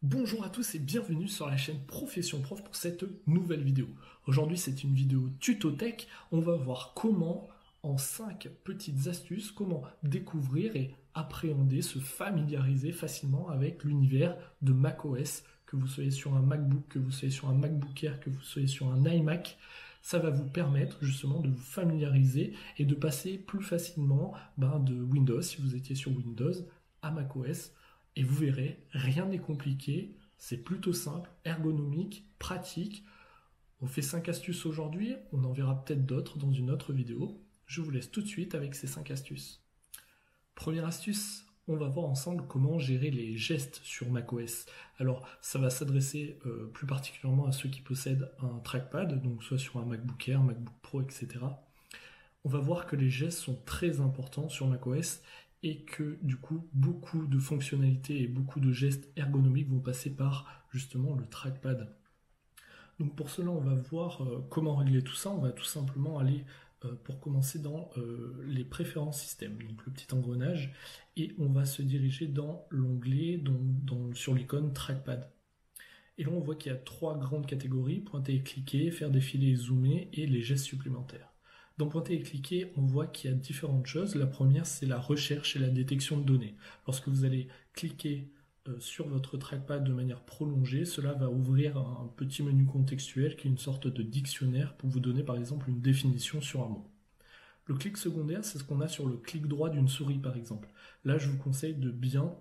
Bonjour à tous et bienvenue sur la chaîne Profession Prof pour cette nouvelle vidéo. Aujourd'hui c'est une vidéo tuto tech. On va voir comment, en 5 petites astuces, comment découvrir et appréhender, se familiariser facilement avec l'univers de macOS, que vous soyez sur un MacBook, que vous soyez sur un MacBook Air, que vous soyez sur un iMac. Ça va vous permettre justement de vous familiariser et de passer plus facilement de Windows, si vous étiez sur Windows, à macOS. Et vous verrez, rien n'est compliqué, c'est plutôt simple, ergonomique, pratique. On fait 5 astuces aujourd'hui, on en verra peut-être d'autres dans une autre vidéo. Je vous laisse tout de suite avec ces 5 astuces. Première astuce, on va voir ensemble comment gérer les gestes sur macOS. Alors, ça va s'adresser plus particulièrement à ceux qui possèdent un trackpad, donc soit sur un MacBook Air, MacBook Pro, etc. On va voir que les gestes sont très importants sur macOS et que du coup beaucoup de fonctionnalités et beaucoup de gestes ergonomiques vont passer par justement le trackpad. Donc pour cela on va voir comment régler tout ça. On va tout simplement aller pour commencer dans les préférences système, donc le petit engrenage, et on va se diriger dans l'onglet sur l'icône trackpad. Et là on voit qu'il y a 3 grandes catégories: pointer et cliquer, faire défiler et zoomer, et les gestes supplémentaires. Dans pointer et cliquer, on voit qu'il y a différentes choses. La première, c'est la recherche et la détection de données. Lorsque vous allez cliquer sur votre trackpad de manière prolongée, cela va ouvrir un petit menu contextuel qui est une sorte de dictionnaire pour vous donner par exemple une définition sur un mot. Le clic secondaire, c'est ce qu'on a sur le clic droit d'une souris par exemple. Là, je vous conseille de bien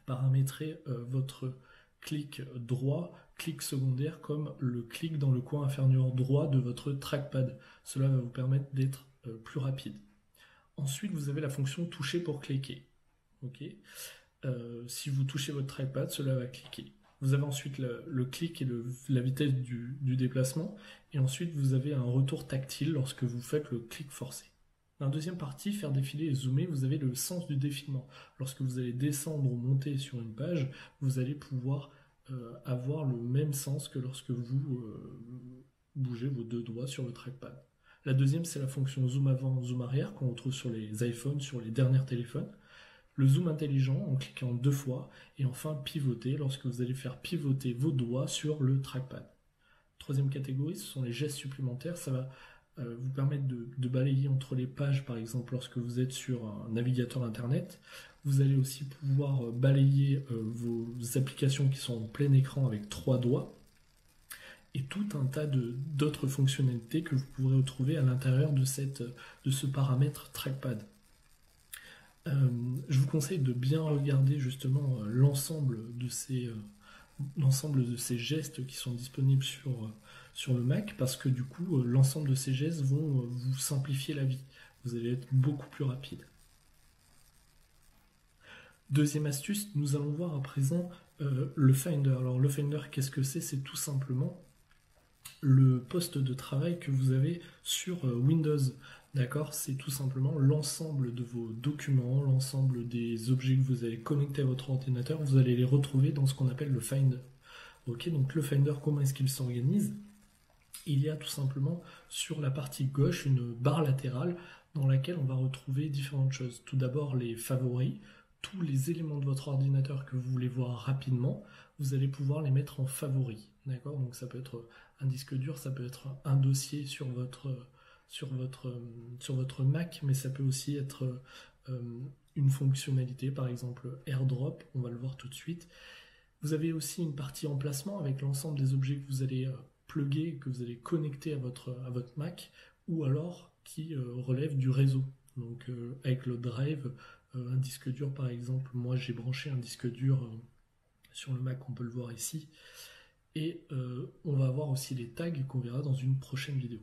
paramétrer votre clic droit, clic secondaire comme le clic dans le coin inférieur droit de votre trackpad. Cela va vous permettre d'être plus rapide. Ensuite, vous avez la fonction toucher pour cliquer. Okay. Si vous touchez votre trackpad, cela va cliquer. Vous avez ensuite le clic et la vitesse du déplacement. Et ensuite, vous avez un retour tactile lorsque vous faites le clic forcé. Dans la deuxième partie, faire défiler et zoomer, vous avez le sens du défilement. Lorsque vous allez descendre ou monter sur une page, vous allez pouvoir avoir le même sens que lorsque vous bougez vos 2 doigts sur le trackpad. La deuxième, c'est la fonction zoom avant, zoom arrière qu'on retrouve sur les iPhones, sur les derniers téléphones. Le zoom intelligent en cliquant 2 fois. Et enfin, pivoter lorsque vous allez faire pivoter vos doigts sur le trackpad. Troisième catégorie, ce sont les gestes supplémentaires. Ça va vous permettre de balayer entre les pages, par exemple lorsque vous êtes sur un navigateur internet. Vous allez aussi pouvoir balayer vos applications qui sont en plein écran avec 3 doigts, et tout un tas d'autres fonctionnalités que vous pourrez retrouver à l'intérieur de ce paramètre trackpad. Je vous conseille de bien regarder justement l'ensemble de ces gestes qui sont disponibles sur le Mac, parce que du coup l'ensemble de ces gestes vont vous simplifier la vie. Vous allez être beaucoup plus rapide. Deuxième astuce, nous allons voir à présent le Finder. Alors le Finder, qu'est-ce que c'est? C'est tout simplement le poste de travail que vous avez sur Windows. D'accord? C'est tout simplement l'ensemble de vos documents, l'ensemble des objets que vous allez connecter à votre ordinateur, vous allez les retrouver dans ce qu'on appelle le Finder. Ok, donc le Finder, comment est-ce qu'il s'organise? Il y a tout simplement sur la partie gauche une barre latérale dans laquelle on va retrouver différentes choses. Tout d'abord les favoris, tous les éléments de votre ordinateur que vous voulez voir rapidement, vous allez pouvoir les mettre en favoris. D'accord? Donc ça peut être un disque dur, ça peut être un dossier sur votre Mac, mais ça peut aussi être une fonctionnalité, par exemple AirDrop, on va le voir tout de suite. Vous avez aussi une partie emplacement avec l'ensemble des objets que vous allez plugger, que vous allez connecter à votre Mac, ou alors qui relèvent du réseau. Donc avec le drive, un disque dur par exemple, moi j'ai branché un disque dur sur le Mac, on peut le voir ici, et on va avoir aussi les tags qu'on verra dans une prochaine vidéo.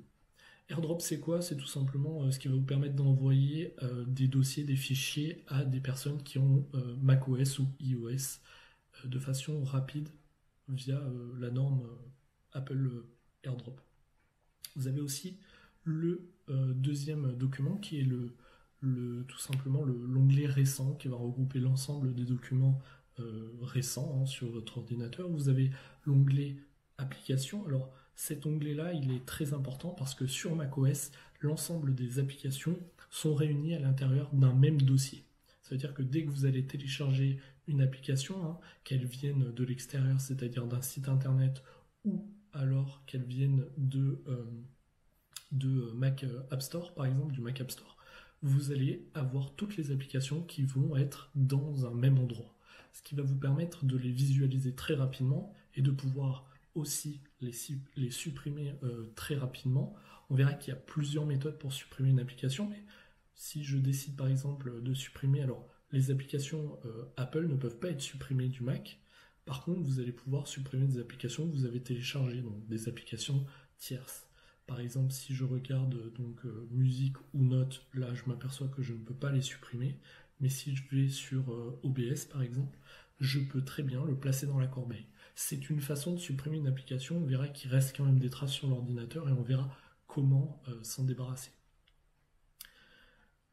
AirDrop, c'est quoi? C'est tout simplement ce qui va vous permettre d'envoyer des dossiers, des fichiers à des personnes qui ont macOS ou iOS de façon rapide via la norme Apple AirDrop. Vous avez aussi le deuxième document qui est tout simplement l'onglet récent qui va regrouper l'ensemble des documents récents sur votre ordinateur. Vous avez l'onglet applications. Alors cet onglet-là, il est très important parce que sur macOS, l'ensemble des applications sont réunies à l'intérieur d'un même dossier. Ça veut dire que dès que vous allez télécharger une application, hein, qu'elle vienne de l'extérieur, c'est-à-dire d'un site internet, ou alors qu'elle vienne de Mac App Store, par exemple, du Mac App Store, vous allez avoir toutes les applications qui vont être dans un même endroit. Ce qui va vous permettre de les visualiser très rapidement et de pouvoir aussi les supprimer très rapidement. On verra qu'il y a plusieurs méthodes pour supprimer une application, mais si je décide par exemple de supprimer, alors les applications Apple ne peuvent pas être supprimées du Mac. Par contre, vous allez pouvoir supprimer des applications que vous avez téléchargées, donc des applications tierces. Par exemple, si je regarde donc musique ou notes, là je m'aperçois que je ne peux pas les supprimer. Mais si je vais sur OBS par exemple, je peux très bien le placer dans la corbeille. C'est une façon de supprimer une application, on verra qu'il reste quand même des traces sur l'ordinateur et on verra comment s'en débarrasser.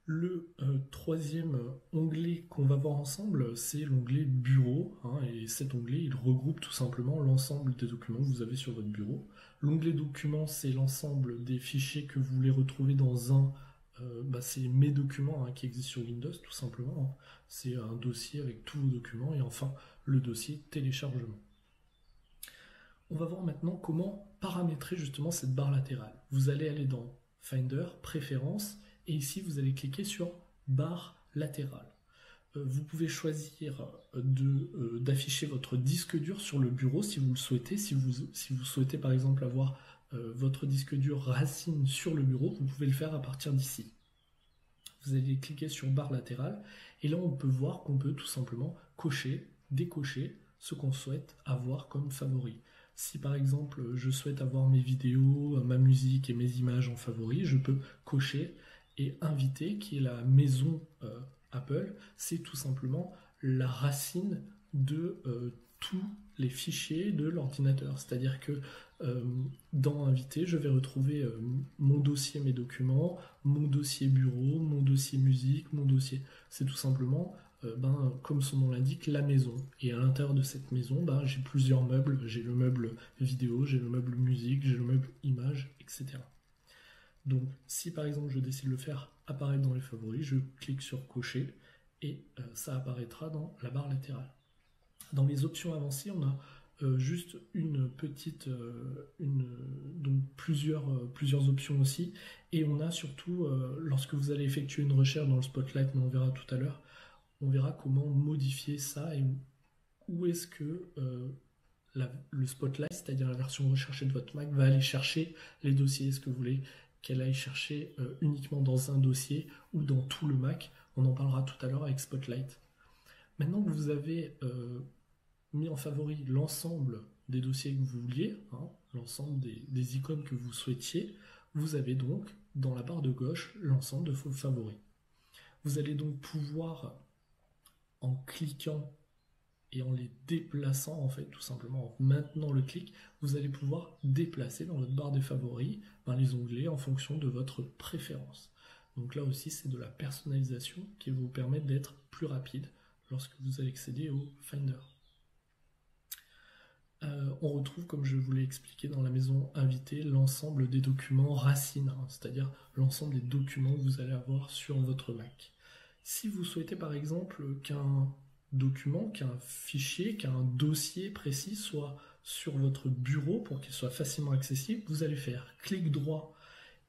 Le troisième onglet qu'on va voir ensemble, c'est l'onglet bureau, hein, et cet onglet il regroupe tout simplement l'ensemble des documents que vous avez sur votre bureau. L'onglet documents, c'est l'ensemble des fichiers que vous voulez retrouver dans c'est mes documents, hein, qui existent sur Windows tout simplement, hein. C'est un dossier avec tous vos documents et enfin le dossier téléchargement. On va voir maintenant comment paramétrer justement cette barre latérale. Vous allez aller dans Finder, Préférences, et ici vous allez cliquer sur barre latérale. Vous pouvez choisir d'afficher votre disque dur sur le bureau si vous le souhaitez. Si vous souhaitez par exemple avoir votre disque dur racine sur le bureau, vous pouvez le faire à partir d'ici. Vous allez cliquer sur barre latérale et là on peut voir qu'on peut tout simplement cocher, décocher ce qu'on souhaite avoir comme favori. Si par exemple je souhaite avoir mes vidéos, ma musique et mes images en favori, je peux cocher et inviter, qui est la maison Apple, c'est tout simplement la racine de tous les fichiers de l'ordinateur. C'est-à-dire que dans Invité, je vais retrouver mon dossier mes documents, mon dossier bureau, mon dossier musique, mon dossier. C'est tout simplement, comme son nom l'indique, la maison. Et à l'intérieur de cette maison, j'ai plusieurs meubles. J'ai le meuble vidéo, j'ai le meuble musique, j'ai le meuble image, etc. Donc si par exemple je décide de le faire apparaître dans les favoris, je clique sur cocher et ça apparaîtra dans la barre latérale. Dans les options avancées, on a juste une petite, donc plusieurs options aussi, et on a surtout, lorsque vous allez effectuer une recherche dans le Spotlight, mais on verra tout à l'heure, on verra comment modifier ça et où est-ce que le Spotlight, c'est-à-dire la version recherchée de votre Mac, va aller chercher les dossiers. Est-ce que vous voulez qu'elle aille chercher uniquement dans un dossier ou dans tout le Mac? On en parlera tout à l'heure avec Spotlight. Maintenant que vous avez mis en favori l'ensemble des dossiers que vous vouliez, hein, l'ensemble des icônes que vous souhaitiez, vous avez donc dans la barre de gauche l'ensemble de vos favoris. Vous allez donc pouvoir, en cliquant et en les déplaçant, en fait, tout simplement en maintenant le clic, vous allez pouvoir déplacer dans votre barre des favoris les onglets en fonction de votre préférence. Donc là aussi, c'est de la personnalisation qui va vous permettre d'être plus rapide lorsque vous allez accéder au Finder. On retrouve, comme je vous l'ai expliqué dans la maison invitée, l'ensemble des documents racines, hein, c'est-à-dire l'ensemble des documents que vous allez avoir sur votre Mac. Si vous souhaitez par exemple qu'un document, qu'un fichier, qu'un dossier précis soit sur votre bureau pour qu'il soit facilement accessible, vous allez faire clic droit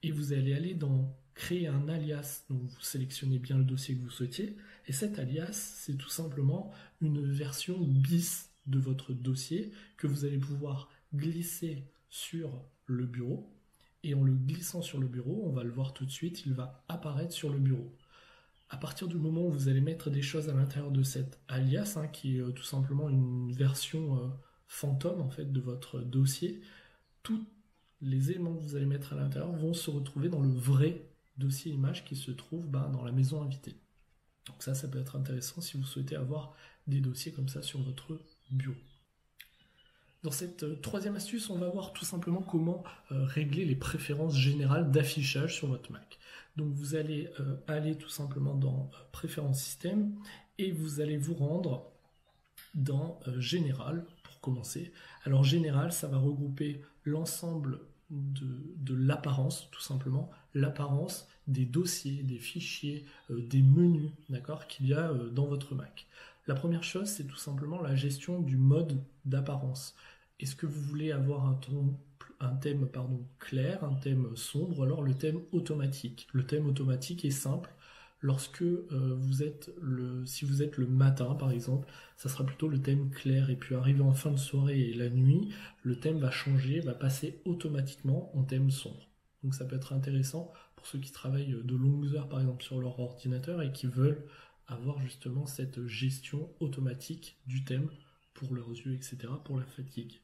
et vous allez aller dans créer un alias. Donc vous sélectionnez bien le dossier que vous souhaitiez et cet alias, c'est tout simplement une version bis de votre dossier que vous allez pouvoir glisser sur le bureau, et en le glissant sur le bureau, on va le voir tout de suite, il va apparaître sur le bureau. À partir du moment où vous allez mettre des choses à l'intérieur de cet alias, hein, qui est tout simplement une version fantôme en fait de votre dossier, tous les éléments que vous allez mettre à l'intérieur vont se retrouver dans le vrai dossier image qui se trouve dans la maison invitée. Donc ça peut être intéressant si vous souhaitez avoir des dossiers comme ça sur votre bureau. Dans cette troisième astuce, on va voir tout simplement comment régler les préférences générales d'affichage sur votre Mac. Donc vous allez aller tout simplement dans Préférences système et vous allez vous rendre dans Général pour commencer. Alors Général, ça va regrouper l'ensemble de l'apparence, tout simplement, l'apparence des dossiers, des fichiers, des menus, d'accord, qu'il y a dans votre Mac. La première chose, c'est tout simplement la gestion du mode d'apparence. Est-ce que vous voulez avoir un thème clair, un thème sombre, ou alors le thème automatique? Le thème automatique est simple. Lorsque si vous êtes le matin par exemple, ça sera plutôt le thème clair, et puis arrivé en fin de soirée et la nuit, le thème va changer, va passer automatiquement en thème sombre. Donc ça peut être intéressant pour ceux qui travaillent de longues heures par exemple sur leur ordinateur et qui veulent avoir justement cette gestion automatique du thème pour leurs yeux, etc., pour la fatigue.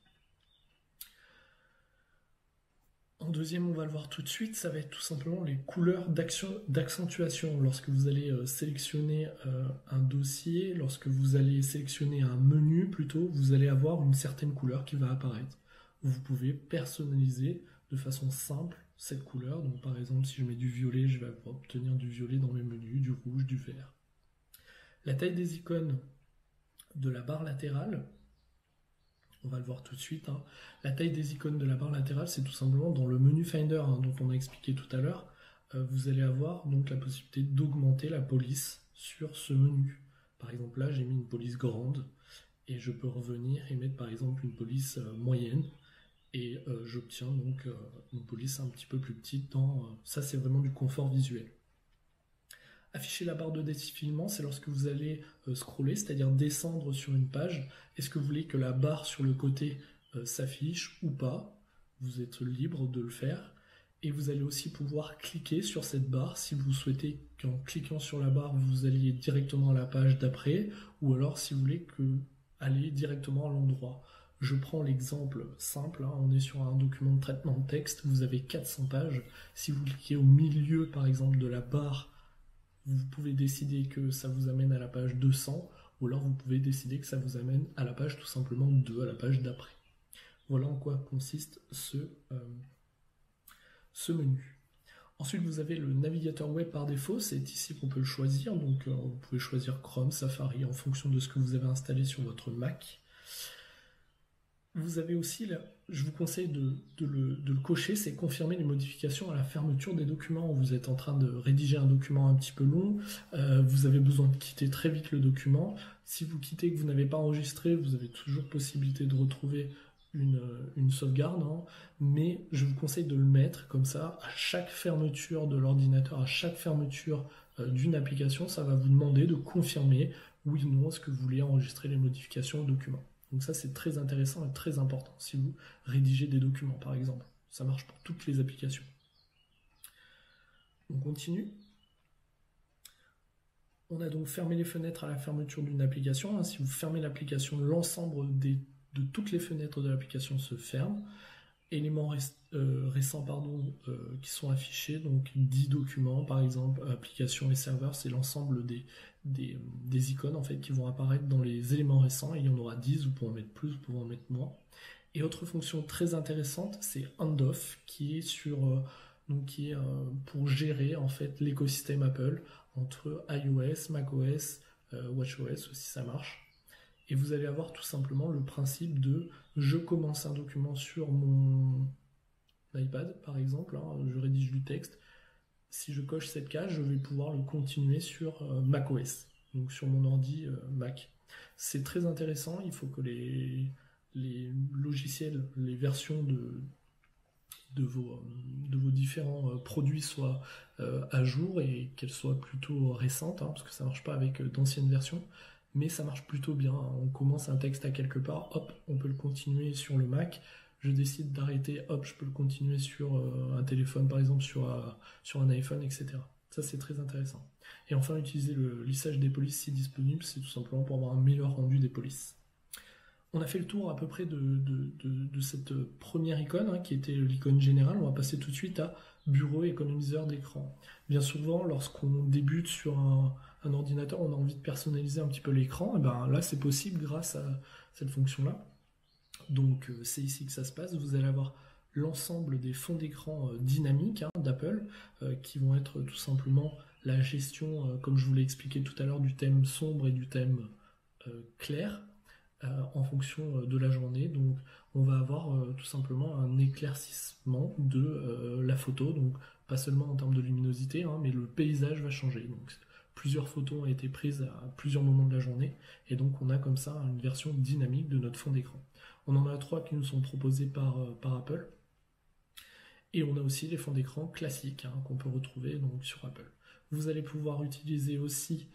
En deuxième, on va le voir tout de suite, ça va être tout simplement les couleurs d'accentuation. Lorsque vous allez sélectionner un dossier, lorsque vous allez sélectionner un menu plutôt, vous allez avoir une certaine couleur qui va apparaître. Vous pouvez personnaliser de façon simple cette couleur. Donc par exemple, si je mets du violet, je vais obtenir du violet dans mes menus, du rouge, du vert. La taille des icônes de la barre latérale, on va le voir tout de suite. La taille des icônes de la barre latérale, c'est tout simplement dans le menu Finder dont on a expliqué tout à l'heure. Vous allez avoir donc la possibilité d'augmenter la police sur ce menu. Par exemple, là, j'ai mis une police grande et je peux revenir et mettre par exemple une police moyenne et j'obtiens donc une police un petit peu plus petite. Ça, c'est vraiment du confort visuel. Afficher la barre de défilement, c'est lorsque vous allez scroller, c'est-à-dire descendre sur une page. Est-ce que vous voulez que la barre sur le côté s'affiche ou pas? Vous êtes libre de le faire. Et vous allez aussi pouvoir cliquer sur cette barre si vous souhaitez qu'en cliquant sur la barre, vous alliez directement à la page d'après, ou alors si vous voulez aller directement à l'endroit. Je prends l'exemple simple, on est sur un document de traitement de texte, vous avez 400 pages. Si vous cliquez au milieu par exemple de la barre, vous pouvez décider que ça vous amène à la page 200, ou alors vous pouvez décider que ça vous amène à la page tout simplement 2, à la page d'après. Voilà en quoi consiste ce menu. Ensuite, vous avez le navigateur web par défaut, c'est ici qu'on peut le choisir, donc vous pouvez choisir Chrome, Safari, en fonction de ce que vous avez installé sur votre Mac. Vous avez aussi, je vous conseille de le cocher, c'est confirmer les modifications à la fermeture des documents. Vous êtes en train de rédiger un document un petit peu long, vous avez besoin de quitter très vite le document. Si vous quittez et que vous n'avez pas enregistré, vous avez toujours possibilité de retrouver une sauvegarde, mais je vous conseille de le mettre comme ça, à chaque fermeture de l'ordinateur, à chaque fermeture d'une application, ça va vous demander de confirmer oui ou non est-ce que vous voulez enregistrer les modifications au document. Donc ça, c'est très intéressant et très important si vous rédigez des documents, par exemple. Ça marche pour toutes les applications. On continue. On a donc fermé les fenêtres à la fermeture d'une application. Si vous fermez l'application, l'ensemble de toutes les fenêtres de l'application se ferment. Éléments récents qui sont affichés, donc 10 documents par exemple, applications et serveurs, c'est l'ensemble des icônes en fait qui vont apparaître dans les éléments récents, et il y en aura 10, vous pouvez en mettre plus, vous pouvez en mettre moins. Et autre fonction très intéressante, c'est Handoff qui est pour gérer en fait l'écosystème Apple entre iOS, macOS, watchOS aussi ça marche. Et vous allez avoir tout simplement le principe de je commence un document sur mon iPad par exemple, je rédige du texte. Si je coche cette case, je vais pouvoir le continuer sur macOS, donc sur mon ordi Mac. C'est très intéressant, il faut que les logiciels, les versions de vos différents produits soient à jour et qu'elles soient plutôt récentes, parce que ça ne marche pas avec d'anciennes versions. Mais ça marche plutôt bien. On commence un texte à quelque part, hop, on peut le continuer sur le Mac. Je décide d'arrêter, hop, je peux le continuer sur un téléphone, par exemple, sur un iPhone, etc. Ça, c'est très intéressant. Et enfin, utiliser le lissage des polices si disponible, c'est tout simplement pour avoir un meilleur rendu des polices. On a fait le tour à peu près de cette première icône, qui était l'icône générale. On va passer tout de suite à bureau économiseur d'écran. Bien souvent, lorsqu'on débute sur un ordinateur, on a envie de personnaliser un petit peu l'écran. Et ben là, c'est possible grâce à cette fonction-là. Donc, c'est ici que ça se passe. Vous allez avoir l'ensemble des fonds d'écran dynamiques d'Apple qui vont être tout simplement la gestion, comme je vous l'ai expliqué tout à l'heure, du thème sombre et du thème clair. En fonction de la journée, donc on va avoir tout simplement un éclaircissement de la photo, donc pas seulement en termes de luminosité, mais le paysage va changer. Donc plusieurs photos ont été prises à plusieurs moments de la journée, et donc on a comme ça une version dynamique de notre fond d'écran. On en a 3 qui nous sont proposés par Apple, et on a aussi les fonds d'écran classiques qu'on peut retrouver donc, sur Apple. Vous allez pouvoir utiliser aussi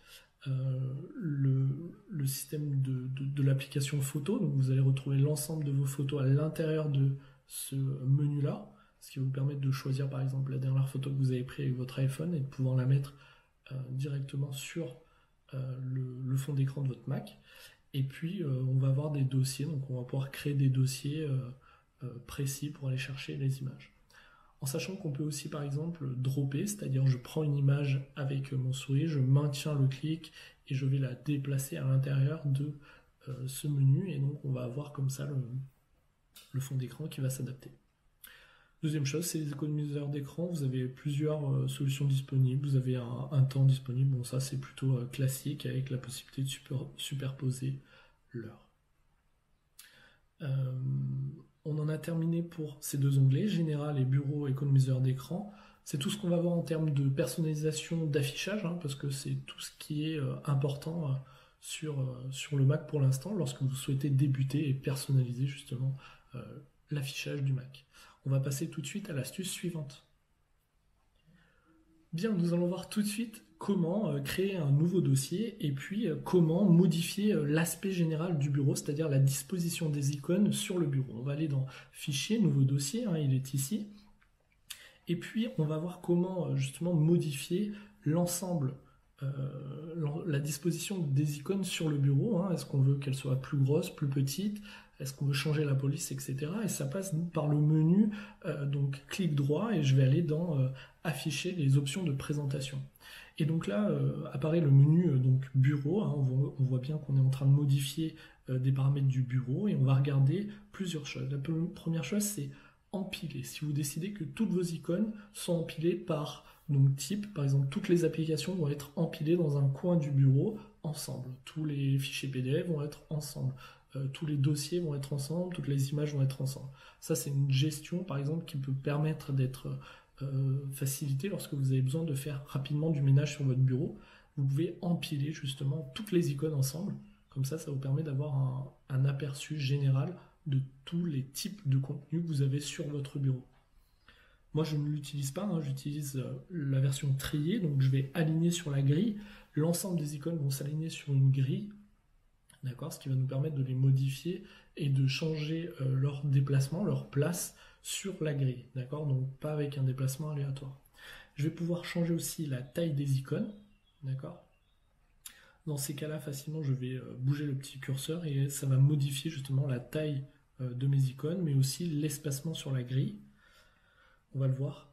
le système de l'application photo, donc vous allez retrouver l'ensemble de vos photos à l'intérieur de ce menu-là, ce qui va vous permettre de choisir par exemple la dernière photo que vous avez prise avec votre iPhone et de pouvoir la mettre directement sur le fond d'écran de votre Mac. Et puis on va avoir des dossiers, donc on va pouvoir créer des dossiers précis pour aller chercher les images. En sachant qu'on peut aussi par exemple dropper, c'est-à-dire je prends une image avec mon souris, je maintiens le clic et je vais la déplacer à l'intérieur de ce menu, et donc on va avoir comme ça le fond d'écran qui va s'adapter. Deuxième chose, c'est les économiseurs d'écran. Vous avez plusieurs solutions disponibles, vous avez un temps disponible, bon ça c'est plutôt classique avec la possibilité de superposer l'heure. On en a terminé pour ces 2 onglets, Général et Bureau économiseur d'écran. C'est tout ce qu'on va voir en termes de personnalisation d'affichage, parce que c'est tout ce qui est important sur le Mac pour l'instant, lorsque vous souhaitez débuter et personnaliser justement l'affichage du Mac. On va passer tout de suite à l'astuce suivante. Bien, nous allons voir tout de suite comment créer un nouveau dossier et puis comment modifier l'aspect général du bureau, c'est-à-dire la disposition des icônes sur le bureau. On va aller dans Fichier, Nouveau dossier, il est ici. Et puis on va voir comment justement modifier l'ensemble, la disposition des icônes sur le bureau. Est-ce qu'on veut qu'elles soient plus grosses, plus petites? Est-ce qu'on veut changer la police, etc. Et ça passe par le menu, donc clic droit, et je vais aller dans Afficher les options de présentation. Et donc là apparaît le menu donc bureau, on voit bien qu'on est en train de modifier des paramètres du bureau, et on va regarder plusieurs choses. La première chose, c'est empiler. Si vous décidez que toutes vos icônes sont empilées par donc type, par exemple toutes les applications vont être empilées dans un coin du bureau ensemble, tous les fichiers PDF vont être ensemble, tous les dossiers vont être ensemble, toutes les images vont être ensemble. Ça c'est une gestion par exemple qui peut permettre d'être facilitée lorsque vous avez besoin de faire rapidement du ménage sur votre bureau. Vous pouvez empiler justement toutes les icônes ensemble, comme ça vous permet d'avoir un aperçu général de tous les types de contenus que vous avez sur votre bureau. Moi je ne l'utilise pas, j'utilise la version triée, donc je vais aligner sur la grille, l'ensemble des icônes vont s'aligner sur une grille, d'accord, ce qui va nous permettre de les modifier et de changer leur déplacement, leur place sur la grille, d'accord, donc pas avec un déplacement aléatoire. Je vais pouvoir changer aussi la taille des icônes, d'accord. Dans ces cas-là, facilement, je vais bouger le petit curseur et ça va modifier justement la taille de mes icônes, mais aussi l'espacement sur la grille. On va le voir.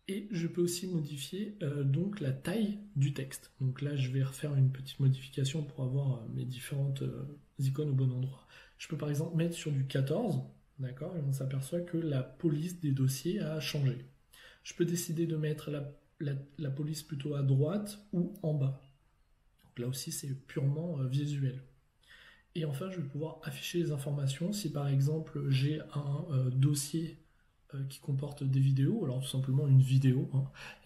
Et je peux aussi modifier donc la taille du texte. Donc là, je vais refaire une petite modification pour avoir mes différentes icônes au bon endroit. Je peux par exemple mettre sur du 14, d'accord, et on s'aperçoit que la police des dossiers a changé. Je peux décider de mettre la police plutôt à droite ou en bas. Donc là aussi, c'est purement visuel. Et enfin, je vais pouvoir afficher les informations. Si par exemple, j'ai un dossier qui comporte des vidéos, alors tout simplement une vidéo,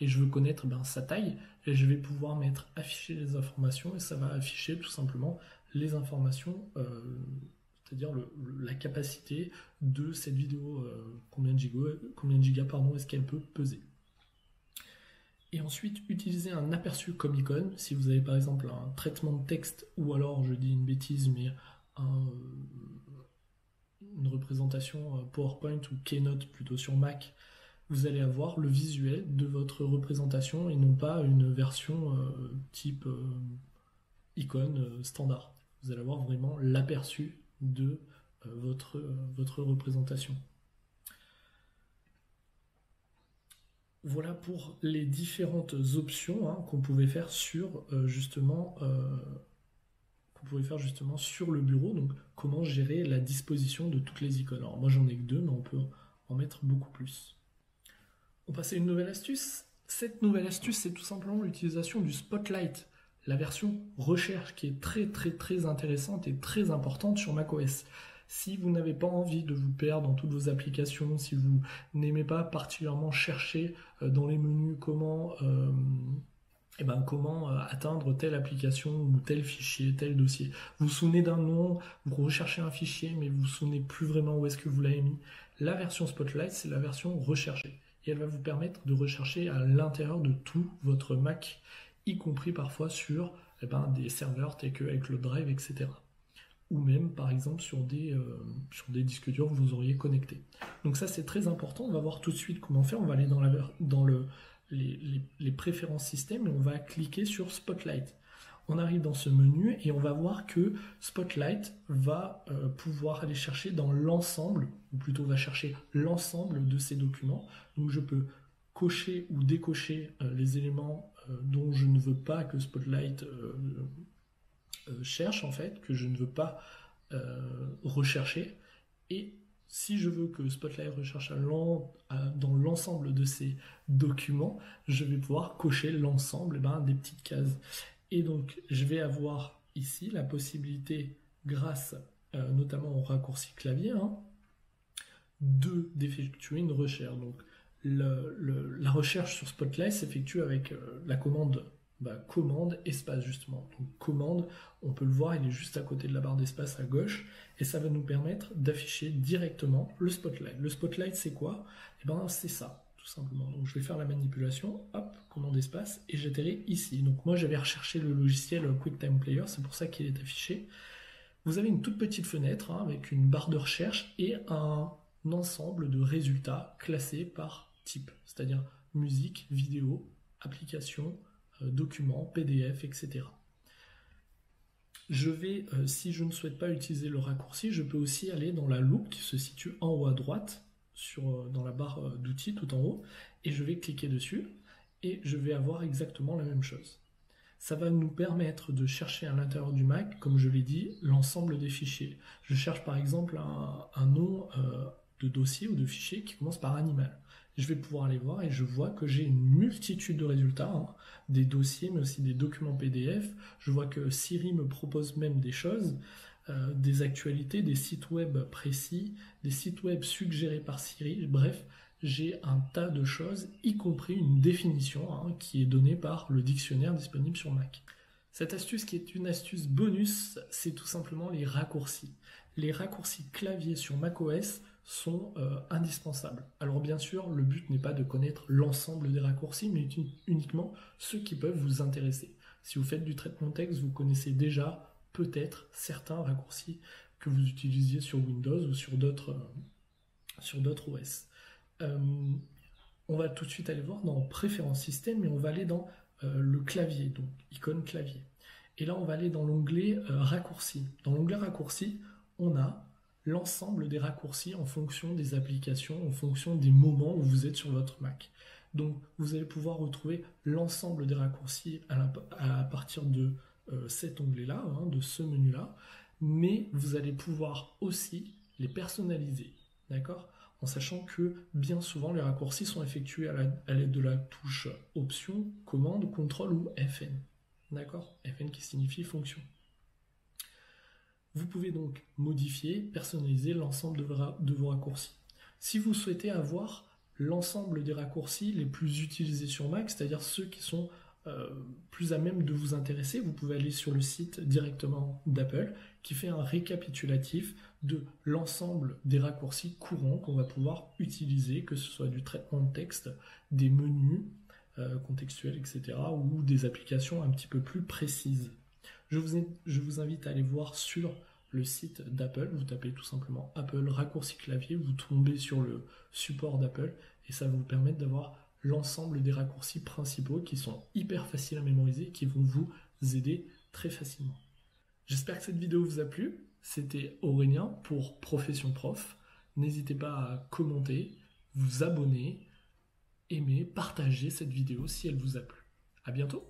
et je veux connaître sa taille, et je vais pouvoir mettre afficher les informations, et ça va afficher tout simplement les informations, c'est-à-dire la capacité de cette vidéo, combien de gigas est-ce qu'elle peut peser. Et ensuite, utiliser un aperçu comme icône, si vous avez par exemple un traitement de texte, ou alors, je dis une bêtise, mais une représentation PowerPoint ou Keynote plutôt sur Mac, vous allez avoir le visuel de votre représentation et non pas une version type icône standard. Vous allez avoir vraiment l'aperçu de votre représentation. Voilà pour les différentes options qu'on pouvait faire sur justement sur le bureau, donc comment gérer la disposition de toutes les icônes. Alors moi j'en ai que 2, mais on peut en mettre beaucoup plus. On passe à une nouvelle astuce. Cette nouvelle astuce, c'est tout simplement l'utilisation du Spotlight, la version recherche qui est très intéressante et très importante sur macOS. Si vous n'avez pas envie de vous perdre dans toutes vos applications, si vous n'aimez pas particulièrement chercher dans les menus comment eh ben, comment atteindre telle application ou tel fichier, tel dossier. Vous vous souvenez d'un nom, vous recherchez un fichier, mais vous vous souvenez plus vraiment où est-ce que vous l'avez mis. La version Spotlight, c'est la version recherchée. Et elle va vous permettre de rechercher à l'intérieur de tout votre Mac, y compris parfois sur des serveurs tels que iCloud Drive, etc. Ou même par exemple sur des disques durs que vous auriez connectés. Donc ça c'est très important, on va voir tout de suite comment faire, on va aller dans les préférences système et on va cliquer sur Spotlight. On arrive dans ce menu et on va voir que Spotlight va pouvoir aller chercher dans l'ensemble, ou plutôt va chercher l'ensemble de ces documents. Donc je peux cocher ou décocher les éléments dont je ne veux pas que Spotlight cherche en fait, que je ne veux pas rechercher. Et si je veux que Spotlight recherche dans l'ensemble de ces documents, je vais pouvoir cocher l'ensemble des petites cases. Et donc, je vais avoir ici la possibilité, grâce notamment au raccourci clavier, d'effectuer une recherche. Donc, la recherche sur Spotlight s'effectue avec la commande commande espace justement. Donc commande, on peut le voir, il est juste à côté de la barre d'espace à gauche et ça va nous permettre d'afficher directement le Spotlight. Le Spotlight c'est quoi? Eh ben c'est ça, tout simplement. Donc je vais faire la manipulation, hop, commande espace et j'atterris ici. Donc moi j'avais recherché le logiciel QuickTime Player, c'est pour ça qu'il est affiché. Vous avez une toute petite fenêtre avec une barre de recherche et un ensemble de résultats classés par type, c'est-à-dire musique, vidéo, application, documents, PDF, etc. Je vais, si je ne souhaite pas utiliser le raccourci, je peux aussi aller dans la loupe qui se situe en haut à droite, dans la barre d'outils tout en haut, et je vais cliquer dessus, et je vais avoir exactement la même chose. Ça va nous permettre de chercher à l'intérieur du Mac, comme je l'ai dit, l'ensemble des fichiers. Je cherche par exemple un nom de dossier ou de fichier qui commence par animal. Je vais pouvoir aller voir et je vois que j'ai une multitude de résultats, des dossiers mais aussi des documents PDF. Je vois que Siri me propose même des choses, des actualités, des sites web précis, des sites web suggérés par Siri. Bref, j'ai un tas de choses, y compris une définition qui est donnée par le dictionnaire disponible sur Mac. Cette astuce qui est une astuce bonus, c'est tout simplement les raccourcis. Les raccourcis clavier sur macOS sont indispensables. Alors bien sûr, le but n'est pas de connaître l'ensemble des raccourcis, mais uniquement ceux qui peuvent vous intéresser. Si vous faites du traitement de texte, vous connaissez déjà peut-être certains raccourcis que vous utilisiez sur Windows ou sur d'autres OS. On va tout de suite aller voir dans Préférences système et on va aller dans le clavier, donc icône clavier. Et là, on va aller dans l'onglet raccourcis. Dans l'onglet raccourcis, on a l'ensemble des raccourcis en fonction des applications, en fonction des moments où vous êtes sur votre Mac. Donc, vous allez pouvoir retrouver l'ensemble des raccourcis à partir de cet onglet-là, de ce menu-là, mais vous allez pouvoir aussi les personnaliser, d'accord ? En sachant que bien souvent les raccourcis sont effectués à l'aide de la touche Option, Commande, Contrôle ou FN. D'accord ? FN qui signifie fonction. Vous pouvez donc modifier, personnaliser l'ensemble de vos raccourcis. Si vous souhaitez avoir l'ensemble des raccourcis les plus utilisés sur Mac, c'est-à-dire ceux qui sont plus à même de vous intéresser, vous pouvez aller sur le site directement d'Apple qui fait un récapitulatif de l'ensemble des raccourcis courants qu'on va pouvoir utiliser, que ce soit du traitement de texte, des menus contextuels, etc. ou des applications un petit peu plus précises. Je vous invite à aller voir sur le site d'Apple, vous tapez tout simplement Apple raccourci clavier, vous tombez sur le support d'Apple et ça va vous permettre d'avoir l'ensemble des raccourcis principaux qui sont hyper faciles à mémoriser et qui vont vous aider très facilement. J'espère que cette vidéo vous a plu. C'était Aurélien pour Profession Prof. N'hésitez pas à commenter, vous abonner, aimer, partager cette vidéo si elle vous a plu. À bientôt.